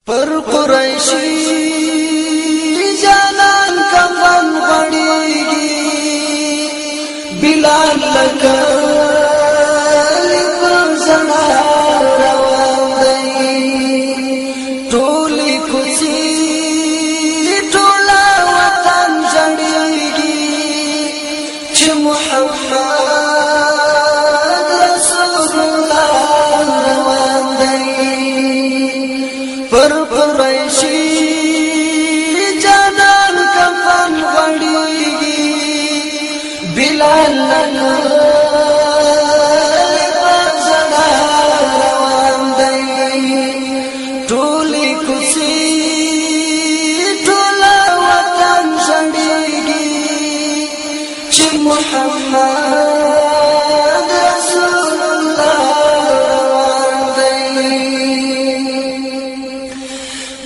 پر قریشی جانان کفن غړیږي بلال لکه لپسنا روان دی ټولې کوڅې ټوله وطن جړیږي چې محمد رسول الله روان دی پر قریشی جانان کفن غړیږي بلال لکه لپسنا روان دی ټولې کوڅې ټوله وطن جړیږي چې محمد رسول الله روان دی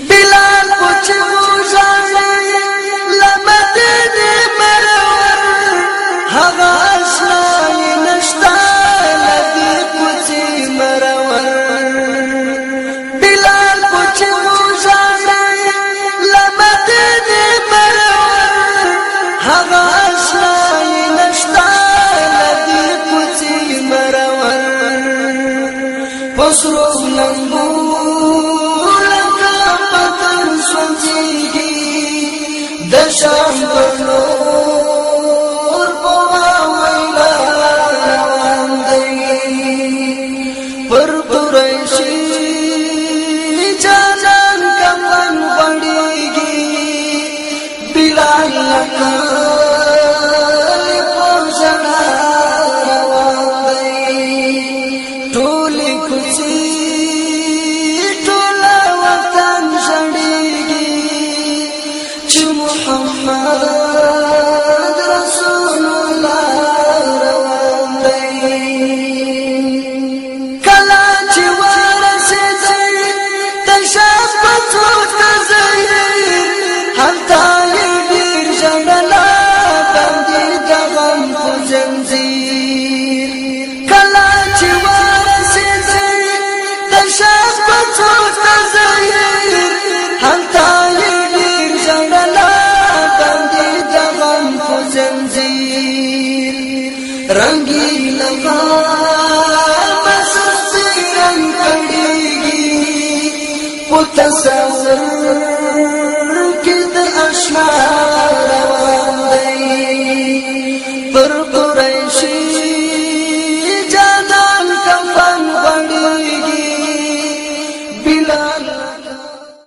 بلال پوچ وژړل لمدینه منور هغه آشنای نشته لدی پوچې مرور بلال پوچ وژړل لمدینه منور هغه آشنای نشته لدی پوچې مرور پسرو لنګو د شام بنور په ویلا روان دی پر قریشی جانان کفن غړیږي بلال لکه لپسنا روان دی ټولې کوڅې ټوله وطن جړیږي چې محمد رسول الله روان دی کله چې ورسېدل تشابهو ته ظاهر هلته یې ډېر ژړله باندې د غم په زنځیر کله چې ورسېدل تشابهو ته ظاهر هلته یې ډېر ژړله باندې د غم په زنځیر رنګین غم سستي رنګ کړيږي په تصور کې د اشنا